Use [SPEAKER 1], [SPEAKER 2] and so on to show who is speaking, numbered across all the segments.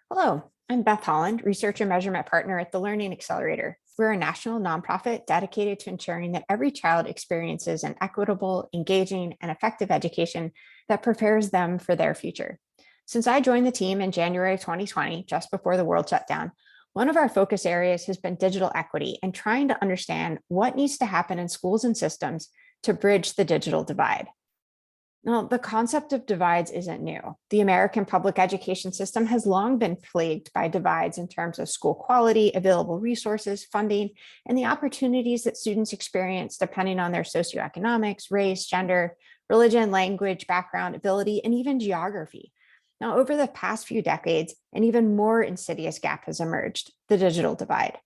[SPEAKER 1] Hello, I'm Beth Holland, Research and Measurement Partner at the Learning Accelerator. We're a national nonprofit dedicated to ensuring that every child experiences an equitable, engaging, and effective education that prepares them for their future. Since I joined the team in January of 2020, just before the world shut down, one of our focus areas has been digital equity and trying to understand what needs to happen in schools and systems to bridge the digital divide. Now, the concept of divides isn't new. The American public education system has long been plagued by divides in terms of school quality, available resources, funding, and the opportunities that students experience depending on their socioeconomics, race, gender, religion, language, background, ability, and even geography. Now, over the past few decades, an even more insidious gap has emerged: the digital divide.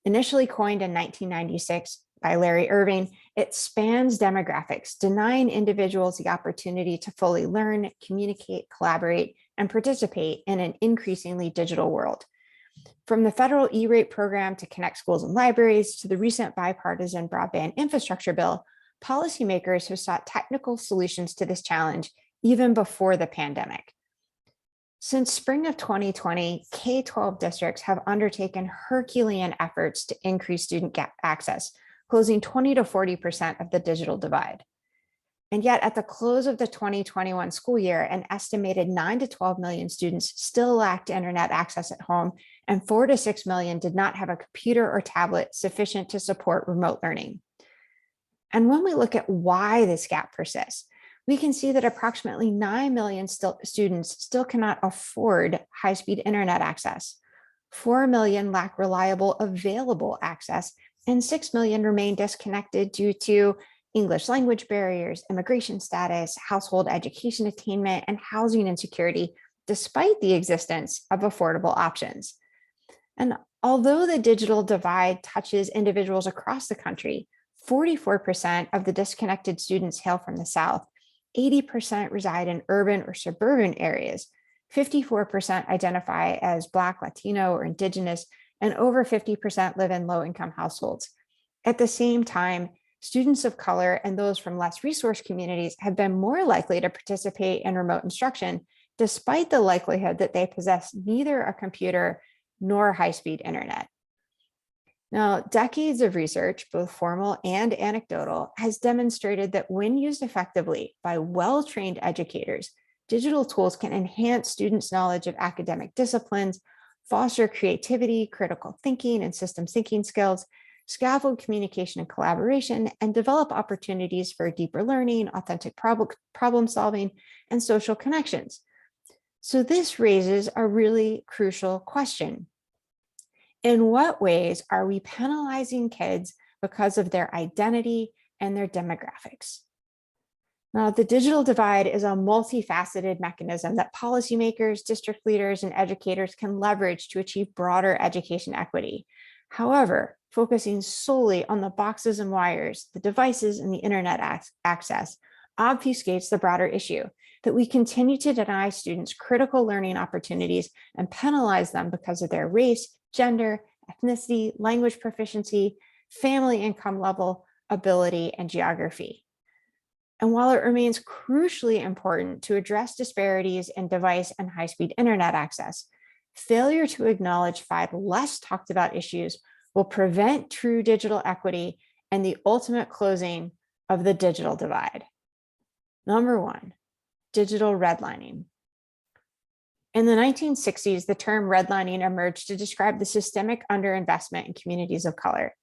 [SPEAKER 1] Initially coined in 1996 by Larry Irving, it spans demographics, denying individuals the opportunity to fully learn, communicate, collaborate, and participate in an increasingly digital world. From the federal E-rate program to connect schools and libraries to the recent bipartisan broadband infrastructure bill, policymakers have sought technical solutions to this challenge even before the pandemic. Since spring of 2020, K-12 districts have undertaken Herculean efforts to increase student access, closing 20 to 40% of the digital divide. And yet at the close of the 2021 school year, an estimated 9 to 12 million students still lacked internet access at home, and 4 to 6 million did not have a computer or tablet sufficient to support remote learning. And when we look at why this gap persists, we can see that approximately 9 million students still cannot afford high-speed internet access. 4 million lack reliable available access, and 6 million remain disconnected due to English language barriers, immigration status, household education attainment, and housing insecurity, despite the existence of affordable options. And although the digital divide touches individuals across the country, 44% of the disconnected students hail from the South, 80% reside in urban or suburban areas, 54% identify as Black, Latino, or Indigenous, and over 50% live in low-income households. At the same time, students of color and those from less resourced communities have been more likely to participate in remote instruction, despite the likelihood that they possess neither a computer nor high-speed internet. Now, decades of research, both formal and anecdotal, has demonstrated that when used effectively by well-trained educators, digital tools can enhance students' knowledge of academic disciplines, foster creativity, critical thinking, and systems thinking skills, scaffold communication and collaboration, and develop opportunities for deeper learning, authentic problem solving, and social connections. So this raises a really crucial question. In what ways are we penalizing kids because of their identity and their demographics? Now, the digital divide is a multifaceted mechanism that policymakers, district leaders, and educators can leverage to achieve broader education equity. However, focusing solely on the boxes and wires, the devices, and the internet access obfuscates the broader issue that we continue to deny students critical learning opportunities and penalize them because of their race, gender, ethnicity, language proficiency, family income level, ability, and geography. And while it remains crucially important to address disparities in device and high-speed internet access, failure to acknowledge 5 less talked about issues will prevent true digital equity and the ultimate closing of the digital divide. Number 1, digital redlining. In the 1960s, the term redlining emerged to describe the systemic underinvestment in communities of color.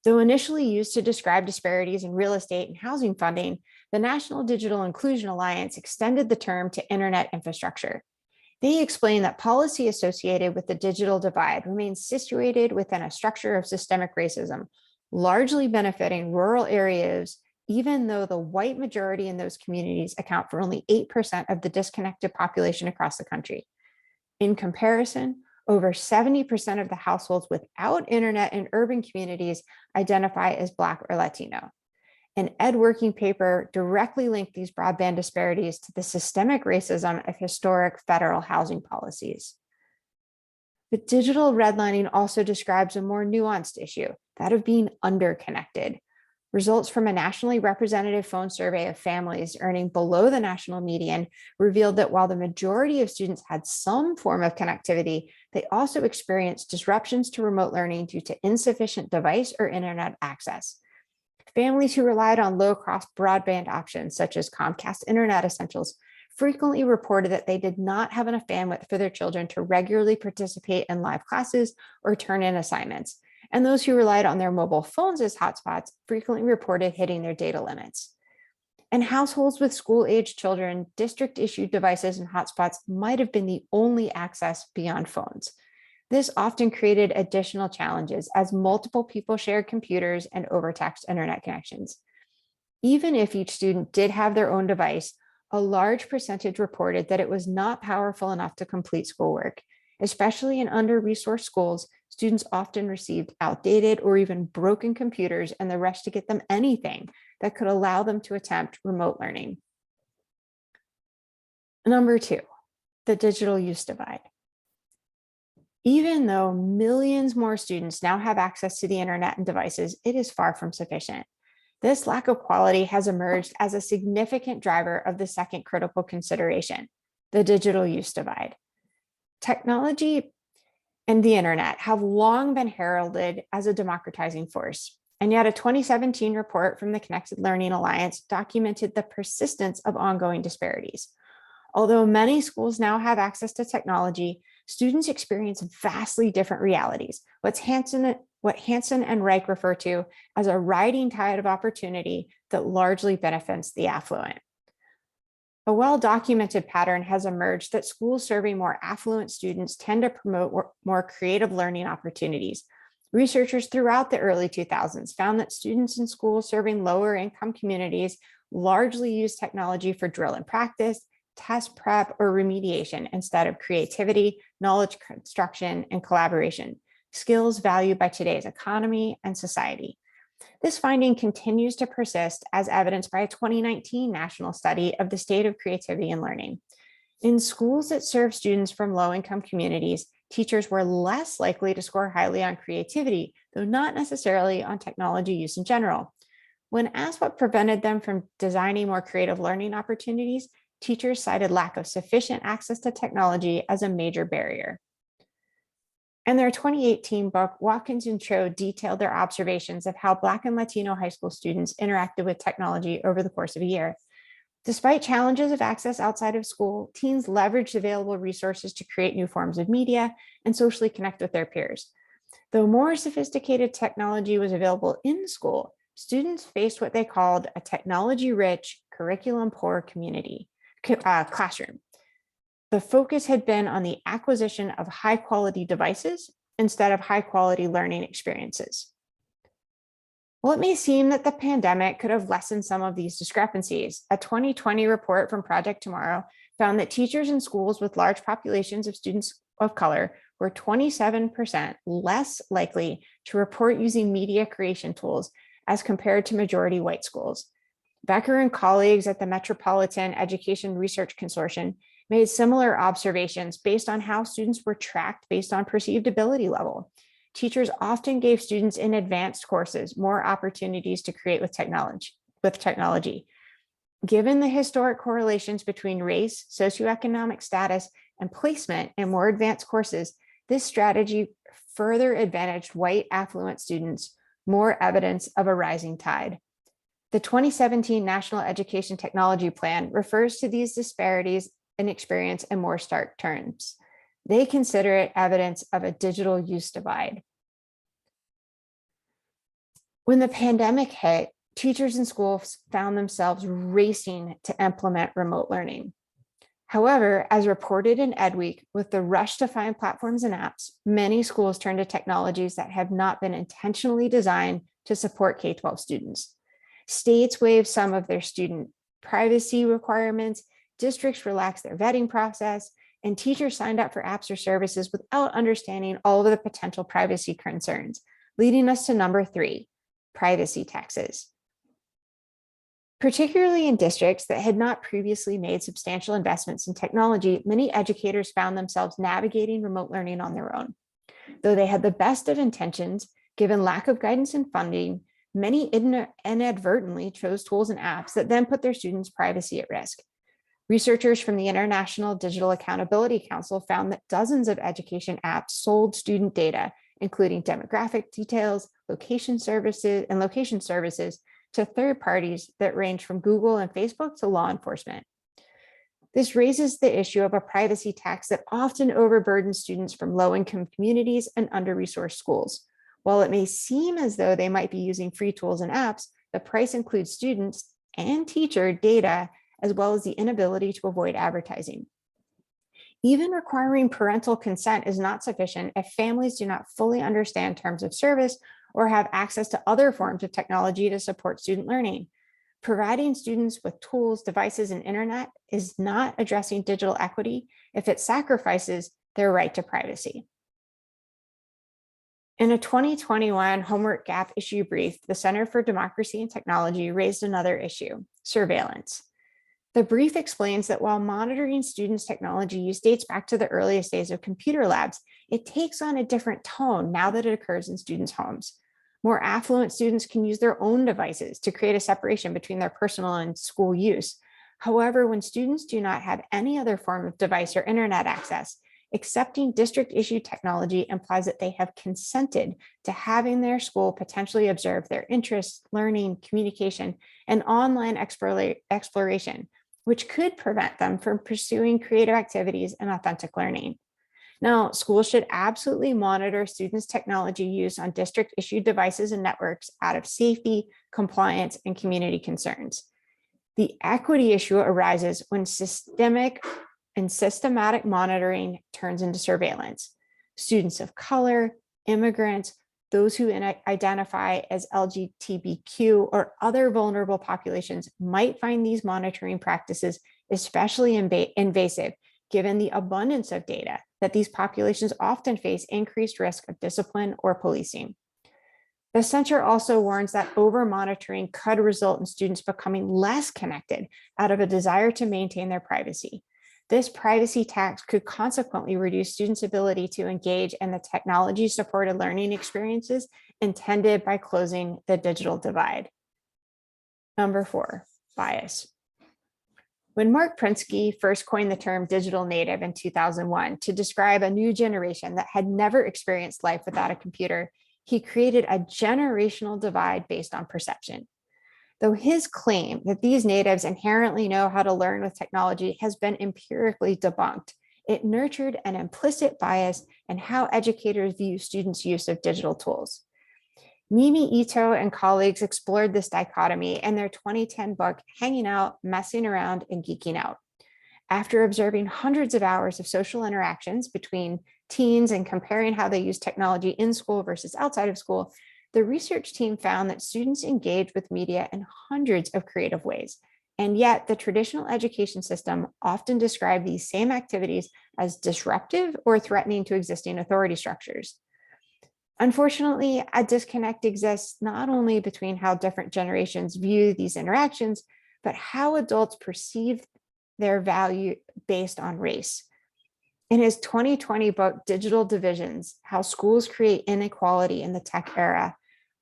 [SPEAKER 1] Though initially used to describe disparities in real estate and housing funding, the National Digital Inclusion Alliance extended the term to internet infrastructure. They explained that policy associated with the digital divide remains situated within a structure of systemic racism, largely benefiting rural areas, even though the white majority in those communities account for only 8% of the disconnected population across the country. In comparison, over 70% of the households without internet in urban communities identify as Black or Latino. An Ed Working paper directly linked these broadband disparities to the systemic racism of historic federal housing policies. But digital redlining also describes a more nuanced issue, that of being underconnected. Results from a nationally representative phone survey of families earning below the national median revealed that while the majority of students had some form of connectivity, they also experienced disruptions to remote learning due to insufficient device or internet access. Families who relied on low-cost broadband options, such as Comcast Internet Essentials, frequently reported that they did not have enough bandwidth for their children to regularly participate in live classes or turn in assignments. And those who relied on their mobile phones as hotspots frequently reported hitting their data limits. In households with school-aged children, district-issued devices and hotspots might have been the only access beyond phones. This often created additional challenges as multiple people shared computers and overtaxed internet connections. Even if each student did have their own device, a large percentage reported that it was not powerful enough to complete schoolwork. Especially in under-resourced schools, students often received outdated or even broken computers and the rush to get them anything that could allow them to attempt remote learning. Number 2, the digital use divide. Even though millions more students now have access to the internet and devices, it is far from sufficient. This lack of quality has emerged as a significant driver of the second critical consideration, the digital use divide. Technology and the internet have long been heralded as a democratizing force, and yet a 2017 report from the Connected Learning Alliance documented the persistence of ongoing disparities. Although many schools now have access to technology, students experience vastly different realities, what Hansen and Reich refer to as a rising tide of opportunity that largely benefits the affluent. A well-documented pattern has emerged that schools serving more affluent students tend to promote more creative learning opportunities. Researchers throughout the early 2000s found that students in schools serving lower income communities largely use technology for drill and practice, test prep, or remediation instead of creativity, knowledge construction, and collaboration, skills valued by today's economy and society. This finding continues to persist as evidenced by a 2019 national study of the state of creativity and learning. In schools that serve students from low-income communities, teachers were less likely to score highly on creativity, though not necessarily on technology use in general. When asked what prevented them from designing more creative learning opportunities, teachers cited lack of sufficient access to technology as a major barrier. In their 2018 book, Watkins and Cho detailed their observations of how Black and Latino high school students interacted with technology over the course of a year. Despite challenges of access outside of school, teens leveraged available resources to create new forms of media and socially connect with their peers. Though more sophisticated technology was available in school, students faced what they called a technology-rich, curriculum-poor classroom. The focus had been on the acquisition of high-quality devices instead of high-quality learning experiences. While it may seem that the pandemic could have lessened some of these discrepancies, a 2020 report from Project Tomorrow found that teachers in schools with large populations of students of color were 27% less likely to report using media creation tools as compared to majority white schools. Becker and colleagues at the Metropolitan Education Research Consortium made similar observations based on how students were tracked based on perceived ability level. Teachers often gave students in advanced courses more opportunities to create with technology. Given the historic correlations between race, socioeconomic status, and placement in more advanced courses, this strategy further advantaged white affluent students, more evidence of a rising tide. The 2017 National Education Technology Plan refers to these disparities in experience in more stark terms. They consider it evidence of a digital use divide. When the pandemic hit, teachers in schools found themselves racing to implement remote learning. However, as reported in EdWeek, with the rush to find platforms and apps, many schools turned to technologies that have not been intentionally designed to support K-12 students. States waived some of their student privacy requirements, districts relaxed their vetting process, and teachers signed up for apps or services without understanding all of the potential privacy concerns, leading us to number 3, privacy taxes. Particularly in districts that had not previously made substantial investments in technology, many educators found themselves navigating remote learning on their own. Though they had the best of intentions, given lack of guidance and funding, many inadvertently chose tools and apps that then put their students' privacy at risk. Researchers from the International Digital Accountability Council found that dozens of education apps sold student data, including demographic details, location services, to third parties that range from Google and Facebook to law enforcement. This raises the issue of a privacy tax that often overburdens students from low-income communities and under-resourced schools. While it may seem as though they might be using free tools and apps, the price includes students and teacher data, as well as the inability to avoid advertising. Even requiring parental consent is not sufficient if families do not fully understand terms of service or have access to other forms of technology to support student learning. Providing students with tools, devices, and internet is not addressing digital equity if it sacrifices their right to privacy. In a 2021 homework gap issue brief, the Center for Democracy and Technology raised another issue: surveillance. The brief explains that while monitoring students' technology use dates back to the earliest days of computer labs, it takes on a different tone now that it occurs in students' homes. More affluent students can use their own devices to create a separation between their personal and school use. However, when students do not have any other form of device or internet access, accepting district-issued technology implies that they have consented to having their school potentially observe their interests, learning, communication, and online exploration, which could prevent them from pursuing creative activities and authentic learning. Now, schools should absolutely monitor students' technology use on district-issued devices and networks out of safety, compliance, and community concerns. The equity issue arises when systematic monitoring turns into surveillance. Students of color, immigrants, those who identify as LGBTQ or other vulnerable populations might find these monitoring practices especially invasive, given the abundance of data that these populations often face increased risk of discipline or policing. The center also warns that over-monitoring could result in students becoming less connected out of a desire to maintain their privacy. This privacy tax could consequently reduce students' ability to engage in the technology-supported learning experiences intended by closing the digital divide. Number 4, bias. When Mark Prensky first coined the term digital native in 2001 to describe a new generation that had never experienced life without a computer, he created a generational divide based on perception. Though his claim that these natives inherently know how to learn with technology has been empirically debunked, it nurtured an implicit bias in how educators view students' use of digital tools. Mimi Ito and colleagues explored this dichotomy in their 2010 book, Hanging Out, Messing Around, and Geeking Out. After observing hundreds of hours of social interactions between teens and comparing how they use technology in school versus outside of school, the research team found that students engage with media in hundreds of creative ways. And yet the traditional education system often described these same activities as disruptive or threatening to existing authority structures. Unfortunately, a disconnect exists not only between how different generations view these interactions, but how adults perceive their value based on race. In his 2020 book, Digital Divisions: How Schools Create Inequality in the Tech Era,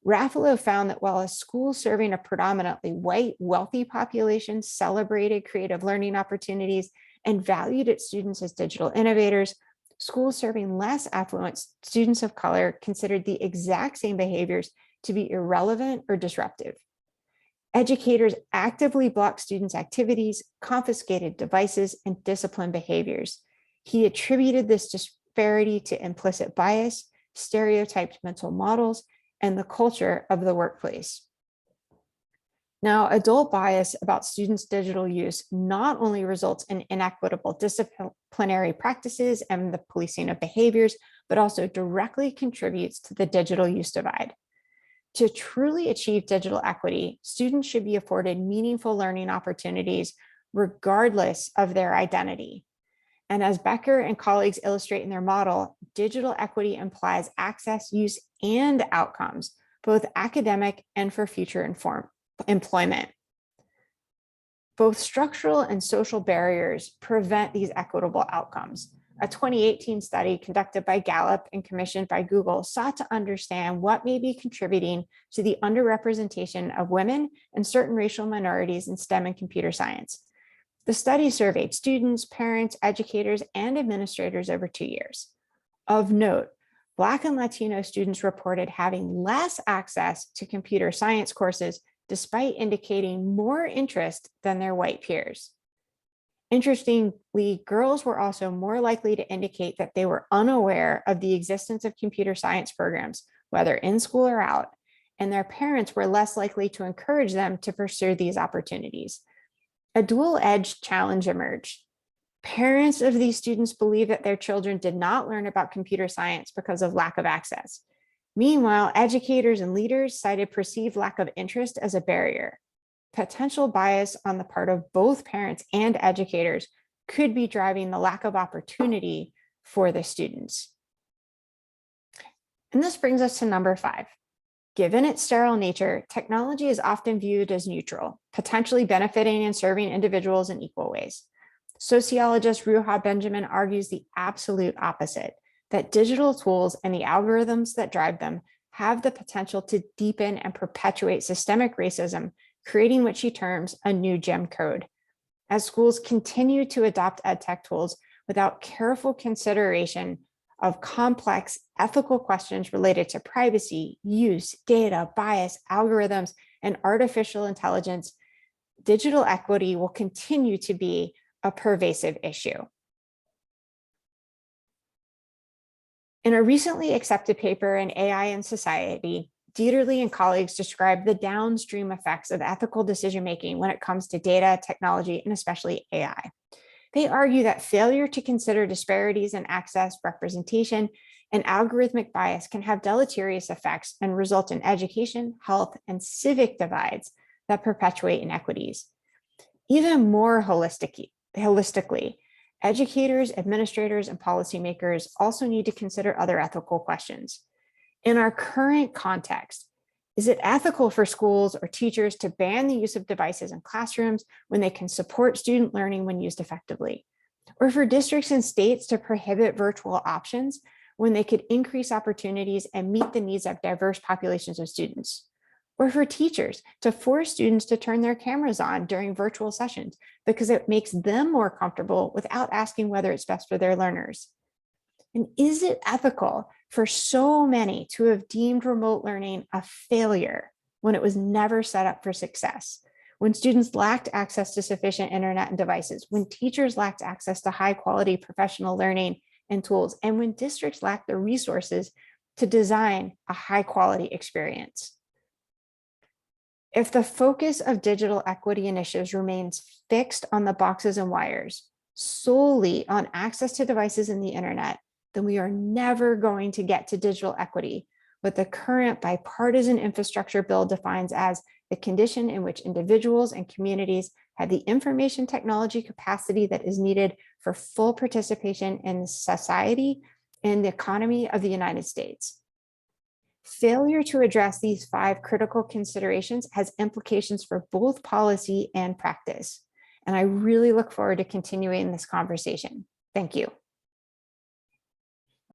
[SPEAKER 1] Raffalo found that while a school serving a predominantly white, wealthy population celebrated creative learning opportunities and valued its students as digital innovators, schools serving less affluent students of color considered the exact same behaviors to be irrelevant or disruptive. Educators actively blocked students' activities, confiscated devices, and disciplined behaviors. He attributed this disparity to implicit bias, stereotyped mental models, and the culture of the workplace. Now, adult bias about students' digital use not only results in inequitable disciplinary practices and the policing of behaviors, but also directly contributes to the digital use divide. To truly achieve digital equity, students should be afforded meaningful learning opportunities regardless of their identity. And as Becker and colleagues illustrate in their model, digital equity implies access, use, and outcomes, both academic and for future employment. Both structural and social barriers prevent these equitable outcomes. A 2018 study conducted by Gallup and commissioned by Google sought to understand what may be contributing to the underrepresentation of women and certain racial minorities in STEM and computer science. The study surveyed students, parents, educators, and administrators over 2 years. Of note, Black and Latino students reported having less access to computer science courses despite indicating more interest than their white peers. Interestingly, girls were also more likely to indicate that they were unaware of the existence of computer science programs, whether in school or out, and their parents were less likely to encourage them to pursue these opportunities. A dual-edged challenge emerged. Parents of these students believed that their children did not learn about computer science because of lack of access. Meanwhile, educators and leaders cited perceived lack of interest as a barrier. Potential bias on the part of both parents and educators could be driving the lack of opportunity for the students. And this brings us to number 5. Given its sterile nature, technology is often viewed as neutral, potentially benefiting and serving individuals in equal ways. Sociologist Ruha Benjamin argues the absolute opposite, that digital tools and the algorithms that drive them have the potential to deepen and perpetuate systemic racism, creating what she terms a new Jim Code. As schools continue to adopt edtech tools without careful consideration of complex ethical questions related to privacy, use, data, bias, algorithms, and artificial intelligence, digital equity will continue to be a pervasive issue. In a recently accepted paper in AI and Society, Dieterle and colleagues describe the downstream effects of ethical decision-making when it comes to data, technology, and especially AI. They argue that failure to consider disparities in access, representation, and algorithmic bias can have deleterious effects and result in education, health, and civic divides that perpetuate inequities. Even more holistically, educators, administrators, and policymakers also need to consider other ethical questions. In our current context, is it ethical for schools or teachers to ban the use of devices in classrooms when they can support student learning when used effectively? Or for districts and states to prohibit virtual options when they could increase opportunities and meet the needs of diverse populations of students? Or for teachers to force students to turn their cameras on during virtual sessions because it makes them more comfortable without asking whether it's best for their learners? And is it ethical for so many to have deemed remote learning a failure when it was never set up for success? When students lacked access to sufficient internet and devices, when teachers lacked access to high quality professional learning and tools, and when districts lacked the resources to design a high quality experience? If the focus of digital equity initiatives remains fixed on the boxes and wires, solely on access to devices and the internet, then we are never going to get to digital equity, what the current bipartisan infrastructure bill defines as the condition in which individuals and communities have the information technology capacity that is needed for full participation in society and the economy of the United States. Failure to address these 5 critical considerations has implications for both policy and practice. And I really look forward to continuing this conversation. Thank you.